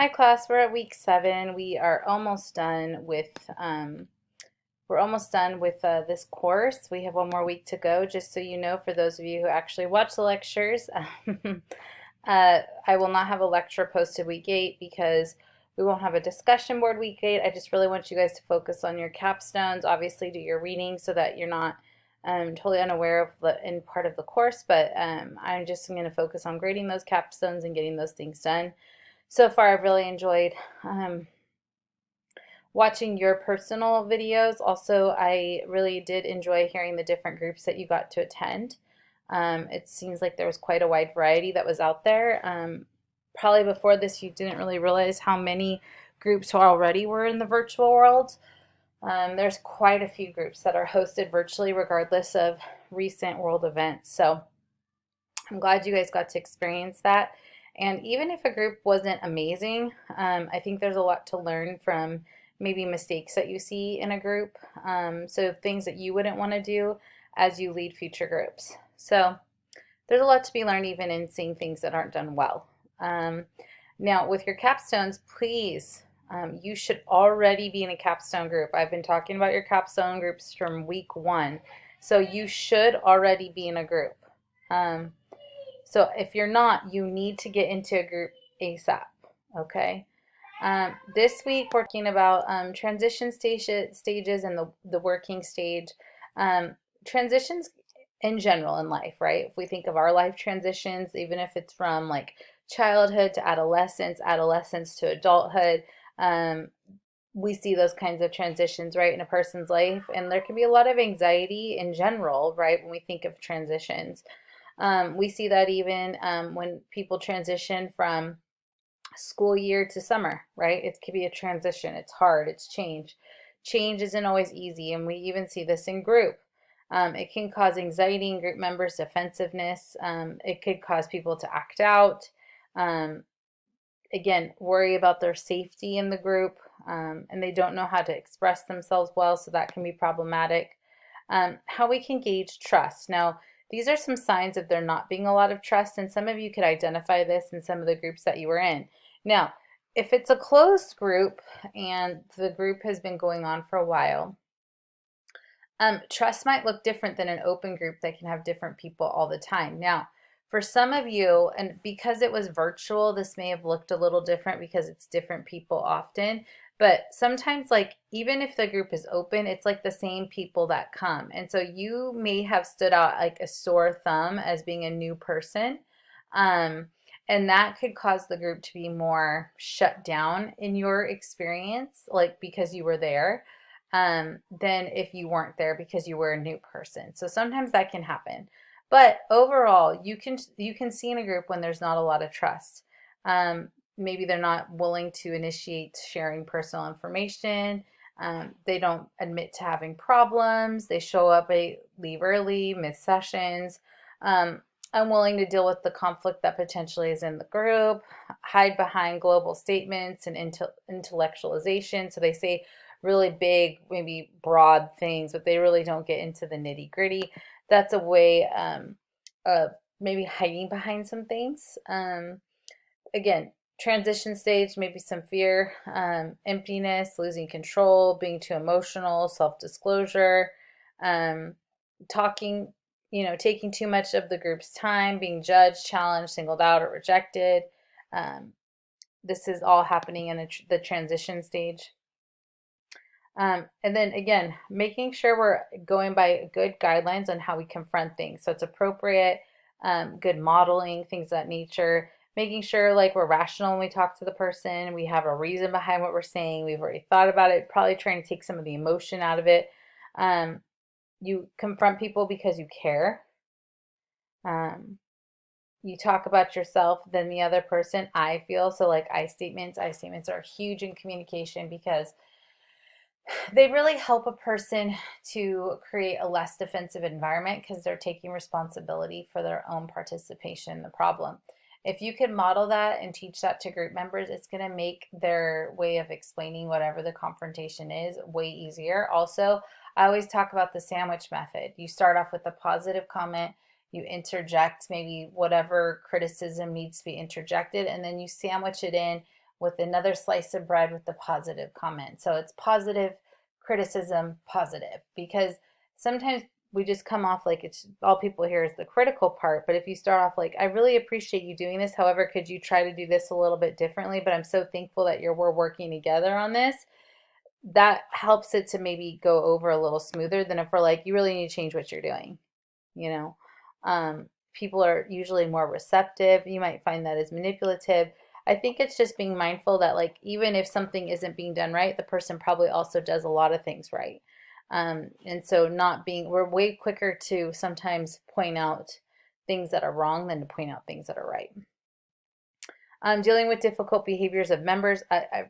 Hi class, we're at week 7. We are almost done with this course. We have one more week to go, just so you know, for those of you who actually watch the lectures. I will not have a lecture posted week 8 because we won't have a discussion board week 8. I just really want you guys to focus on your capstones. Obviously do your reading so that you're not totally unaware of the in part of the course, but I'm just going to focus on grading those capstones and getting those things done. So far, I've really enjoyed watching your personal videos. Also, I really did enjoy hearing the different groups that you got to attend. It seems like there was quite a wide variety that was out there. Probably before this, you didn't really realize how many groups already were in the virtual world. There's quite a few groups that are hosted virtually regardless of recent world events. So I'm glad you guys got to experience that. And even if a group wasn't amazing, I think there's a lot to learn from maybe mistakes that you see in a group. So things that you wouldn't want to do as you lead future groups. So there's a lot to be learned even in seeing things that aren't done well. Now with your capstones, please, you should already be in a capstone group. I've been talking about your capstone groups from week 1. So you should already be in a group. So if you're not, you need to get into a group ASAP, okay? This week, we're talking about transition stages and the working stage. Transitions in general in life, right? If we think of our life transitions, even if it's from like childhood to adolescence, adolescence to adulthood, we see those kinds of transitions, right, in a person's life. And there can be a lot of anxiety in general, right, when we think of transitions. We see that even when people transition from school year to summer, right? It could be a transition. It's hard. It's change. Change isn't always easy, and we even see this in group. It can cause anxiety in group members, defensiveness. It could cause people to act out. Um, Again, worry about their safety in the group, and they don't know how to express themselves well, so that can be problematic. How we can gauge trust. Now, these are some signs of there not being a lot of trust, and some of you could identify this in some of the groups that you were in. Now, if it's a closed group and the group has been going on for a while, trust might look different than an open group that can have different people all the time. Now, for some of you, and because it was virtual, this may have looked a little different because it's different people often. But sometimes, like, even if the group is open, it's like the same people that come. And so you may have stood out like a sore thumb as being a new person. Um, and that could cause the group to be more shut down in your experience, like because you were there, than if you weren't there because you were a new person. So sometimes that can happen. But overall, you can see in a group when there's not a lot of trust. Maybe they're not willing to initiate sharing personal information. They don't admit to having problems. They show up late, leave early, miss sessions. Unwilling to deal with the conflict that potentially is in the group. Hide behind global statements and intellectualization. So they say really big, maybe broad things, but they really don't get into the nitty gritty. That's a way of maybe hiding behind some things. Again, transition stage, maybe some fear, emptiness, losing control, being too emotional, self-disclosure, talking, taking too much of the group's time, being judged, challenged, singled out, or rejected. Um, this is all happening in the transition stage. And then again, making sure we're going by good guidelines on how we confront things. So it's appropriate, good modeling, things of that nature. Making sure like we're rational when we talk to the person, we have a reason behind what we're saying, we've already thought about it, probably trying to take some of the emotion out of it. You confront people because you care. You talk about yourself, then the other person, I feel. So like I statements are huge in communication because they really help a person to create a less defensive environment because they're taking responsibility for their own participation in the problem. If you can model that and teach that to group members, it's going to make their way of explaining whatever the confrontation is way easier. Also, I always talk about the sandwich method. You start off with a positive comment, you interject maybe whatever criticism needs to be interjected, and then you sandwich it in with another slice of bread with the positive comment. So it's positive criticism, positive, because sometimes we just come off like it's all people hear is the critical part. But if you start off like, I really appreciate you doing this. However, could you try to do this a little bit differently? But I'm so thankful that we're working together on this. That helps it to maybe go over a little smoother than if we're like, you really need to change what you're doing, you know. People are usually more receptive. You might find that as manipulative. I think it's just being mindful that, like, even if something isn't being done right, the person probably also does a lot of things right. And so not being, we're way quicker to sometimes point out things that are wrong than to point out things that are right. Dealing with difficult behaviors of members.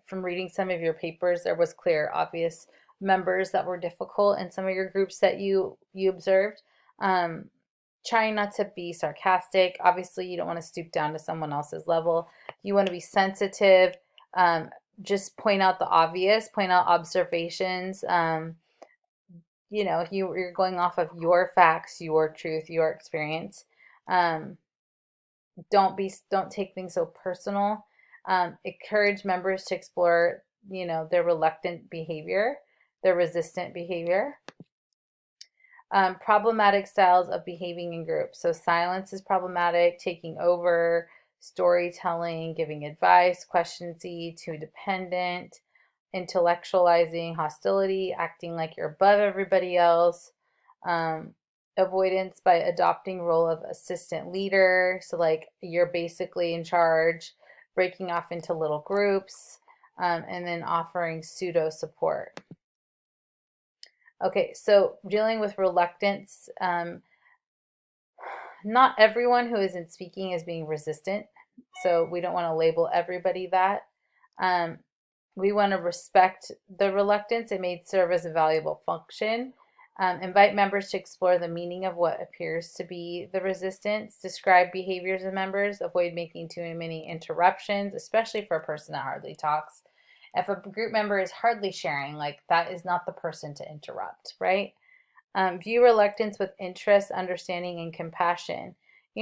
From reading some of your papers, there was clear, obvious members that were difficult in some of your groups that you observed. Trying not to be sarcastic. Obviously, you don't want to stoop down to someone else's level. You want to be sensitive. Just point out the obvious, point out observations. You're going off of your facts, your truth, your experience. Don't take things so personal. Encourage members to explore, their reluctant behavior, their resistant behavior. Problematic styles of behaving in groups. So silence is problematic, taking over, storytelling, giving advice, questioning, too dependent, intellectualizing, hostility, acting like you're above everybody else. Avoidance by adopting role of assistant leader. So like you're basically in charge, breaking off into little groups, and then offering pseudo support. Okay, so dealing with reluctance. Not everyone who isn't speaking is being resistant, so we don't want to label everybody that. We want to respect the reluctance. It may serve as a valuable function. Invite members to explore the meaning of what appears to be the resistance. Describe behaviors of members. Avoid making too many interruptions, especially for a person that hardly talks. If a group member is hardly sharing, like that is not the person to interrupt, right? View reluctance with interest, understanding, and compassion.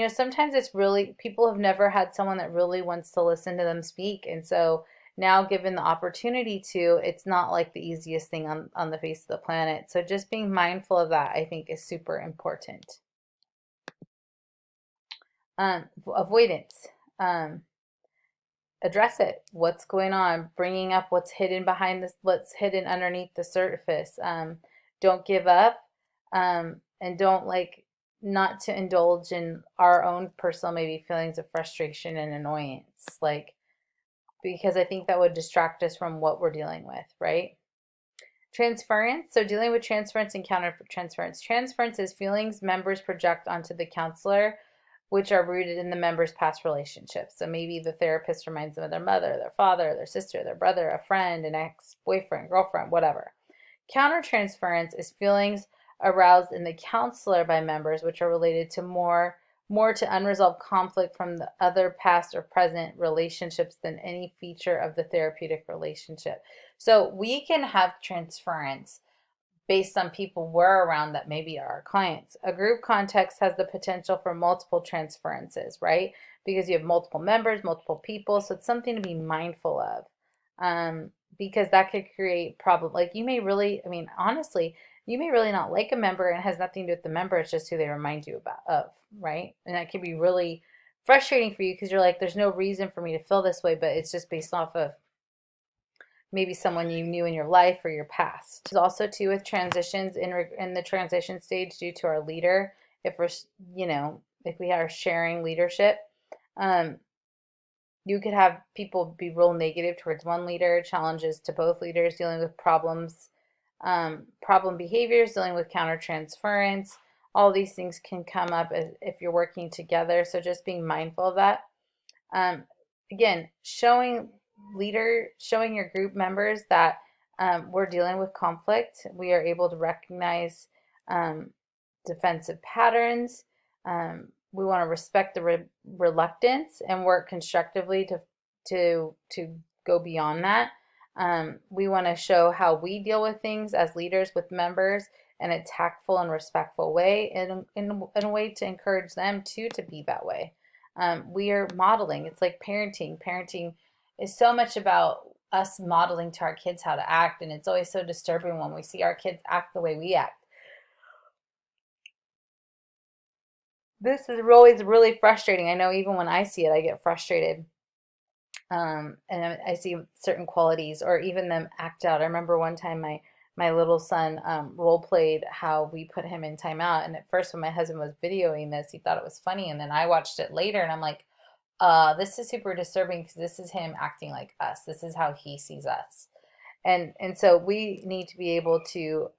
Sometimes it's really, people have never had someone that really wants to listen to them speak. And so now, given the opportunity to, it's not like the easiest thing on the face of the planet. So just being mindful of that, I think, is super important. Avoidance. Address it. What's going on? Bringing up what's hidden behind this, what's hidden underneath the surface. Don't give up, and don't not to indulge in our own personal maybe feelings of frustration and annoyance, because I think that would distract us from what we're dealing with, right? Transference. So dealing with transference and countertransference. Transference is feelings members project onto the counselor, which are rooted in the members' past relationships. So maybe the therapist reminds them of their mother, their father, their sister, their brother, a friend, an ex-boyfriend, girlfriend, whatever. Countertransference is feelings aroused in the counselor by members, which are related to more to unresolved conflict from the other past or present relationships than any feature of the therapeutic relationship. So we can have transference based on people we're around that maybe are our clients. A group context has the potential for multiple transferences, right? Because you have multiple members, multiple people. So it's something to be mindful of, because that could create problem. Like you may really, honestly, you may really not like a member and it has nothing to do with the member. It's just who they remind you of, right? And that can be really frustrating for you because you're like, there's no reason for me to feel this way, but it's just based off of maybe someone you knew in your life or your past. There's also too with transitions in the transition stage due to our leader. If we're, if we are sharing leadership, you could have people be real negative towards one leader, challenges to both leaders, dealing with problems, problem behaviors, dealing with countertransference. All these things can come up if you're working together. So just being mindful of that. Again, showing your group members that we're dealing with conflict. We are able to recognize defensive patterns. We want to respect the reluctance and work constructively to go beyond that. We want to show how we deal with things as leaders with members in a tactful and respectful way, and in a way to encourage them to be that way. We are modeling. It's like parenting. Parenting is so much about us modeling to our kids how to act, and it's always so disturbing when we see our kids act the way we act. This is always really frustrating. I know even when I see it, I get frustrated. And I see certain qualities or even them act out. I remember one time my little son role played how we put him in timeout. And at first, when my husband was videoing this, he thought it was funny. And then I watched it later and I'm like, this is super disturbing because this is him acting like us. This is how he sees us. And so we need to be able to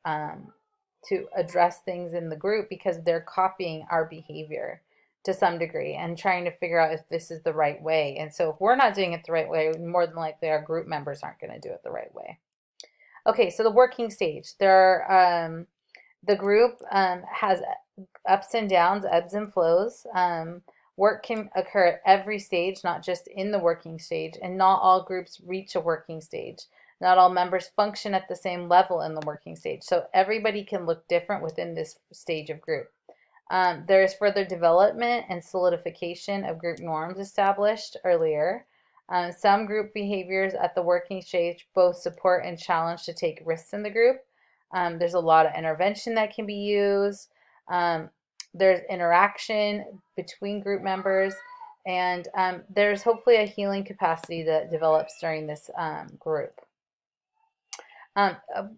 address things in the group because they're copying our behavior to some degree and trying to figure out if this is the right way. And so if we're not doing it the right way, more than likely our group members aren't going to do it the right way. Okay, so the working stage. The group has ups and downs, ebbs and flows. Work can occur at every stage, not just in the working stage, and not all groups reach a working stage. Not all members function at the same level in the working stage. So everybody can look different within this stage of group. There is further development and solidification of group norms established earlier. Some group behaviors at the working stage both support and challenge to take risks in the group. There's a lot of intervention that can be used. There's interaction between group members, and there's hopefully a healing capacity that develops during this group.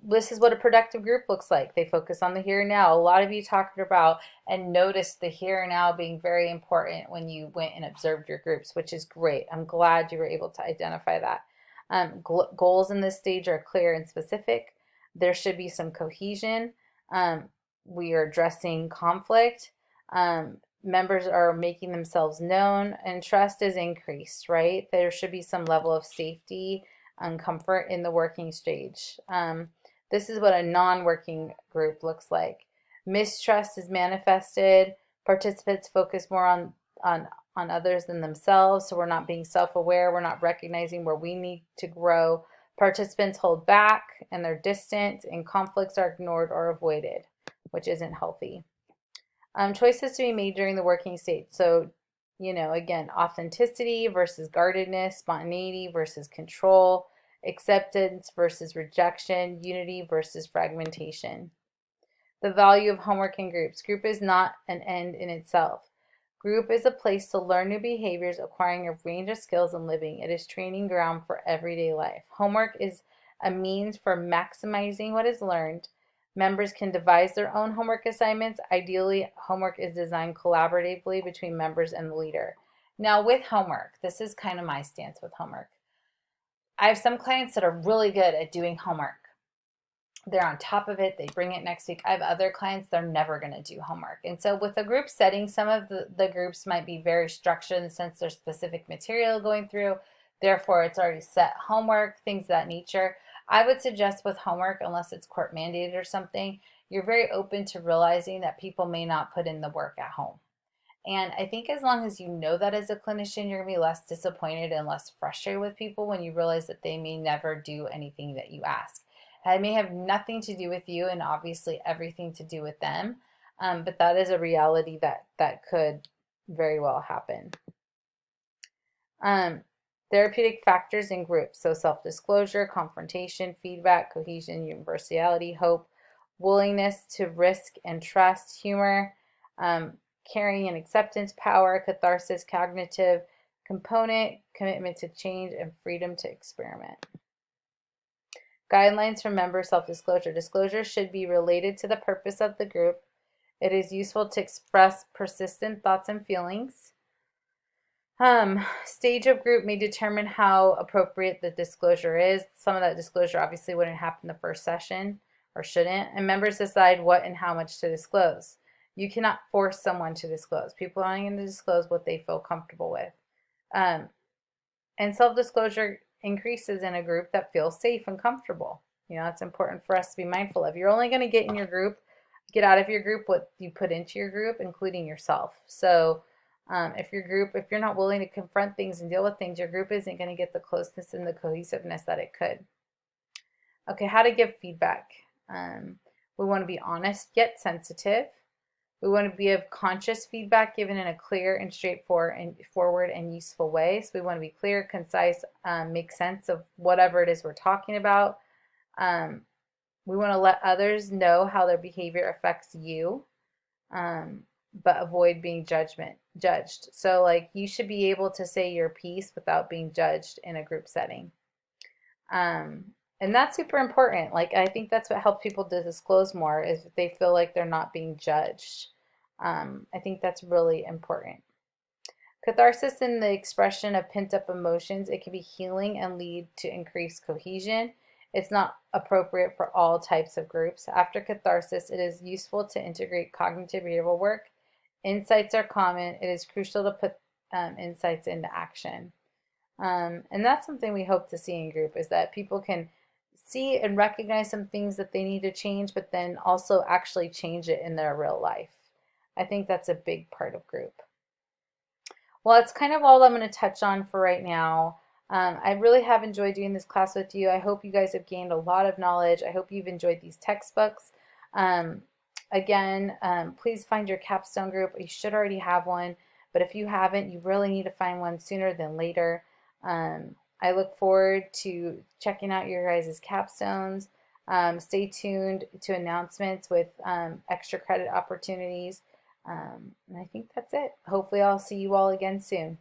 This is what a productive group looks like. They focus on the here and now. A lot of you talked about and noticed the here and now being very important when you went and observed your groups, which is great. I'm glad you were able to identify that. Goals in this stage are clear and specific. There should be some cohesion. We are addressing conflict. Members are making themselves known, and trust is increased, right? There should be some level of safety and comfort in the working stage. This is what a non-working group looks like. Mistrust is manifested. Participants focus more on others than themselves, so we're not being self-aware. We're not recognizing where we need to grow. Participants hold back and they're distant, and conflicts are ignored or avoided, which isn't healthy. Choices to be made during the working stage. So, again, authenticity versus guardedness, spontaneity versus control, acceptance versus rejection, unity versus fragmentation. The value of homework in groups. Group is not an end in itself. Group is a place to learn new behaviors, acquiring a range of skills, and living. It is training ground for everyday life. Homework is a means for maximizing what is learned. Members can devise their own homework assignments. Ideally, homework is designed collaboratively between members and the leader. Now, with homework, this is kind of my stance with homework. I have some clients that are really good at doing homework. They're on top of it. They bring it next week. I have other clients, they're never going to do homework. And so with a group setting, some of the groups might be very structured in the sense there's specific material going through. Therefore, it's already set homework, things of that nature. I would suggest with homework, unless it's court mandated or something, you're very open to realizing that people may not put in the work at home. And I think as long as you know that as a clinician, you're going to be less disappointed and less frustrated with people when you realize that they may never do anything that you ask. It may have nothing to do with you and obviously everything to do with them, but that is a reality that could very well happen. Therapeutic factors in groups, so self-disclosure, confrontation, feedback, cohesion, universality, hope, willingness to risk and trust, humor, caring and acceptance, power, catharsis, cognitive component, commitment to change, and freedom to experiment. Guidelines for member self-disclosure. Disclosure should be related to the purpose of the group. It is useful to express persistent thoughts and feelings. Stage of group may determine how appropriate the disclosure is. Some of that disclosure obviously wouldn't happen the first session or shouldn't, and members decide what and how much to disclose. You cannot force someone to disclose. People are only going to disclose what they feel comfortable with. And self-disclosure increases in a group that feels safe and comfortable. It's important for us to be mindful of. You're only going to get get out of your group what you put into your group, including yourself. So if you're not willing to confront things and deal with things, your group isn't going to get the closeness and the cohesiveness that it could. Okay, how to give feedback. We want to be honest yet sensitive. We want to give conscious feedback given in a clear and straightforward and useful way. So we want to be clear, concise, make sense of whatever it is we're talking about. Um, we want to let others know how their behavior affects you, but avoid being judged. So like you should be able to say your piece without being judged in a group setting. Um, and that's super important. Like I think that's what helps people to disclose more is if they feel like they're not being judged. I think that's really important. Catharsis in the expression of pent up emotions, it can be healing and lead to increased cohesion. It's not appropriate for all types of groups. After catharsis, it is useful to integrate cognitive behavioral work. Insights are common. It is crucial to put insights into action. And that's something we hope to see in group is that people can see and recognize some things that they need to change, but then also actually change it in their real life. I think that's a big part of group. Well, that's kind of all I'm going to touch on for right now. I really have enjoyed doing this class with you. I hope you guys have gained a lot of knowledge. I hope you've enjoyed these textbooks. Um, again, please find your capstone group. You should already have one, but if you haven't, you really need to find one sooner than later. I look forward to checking out your guys' capstones. Stay tuned to announcements with extra credit opportunities. And I think that's it. Hopefully, I'll see you all again soon.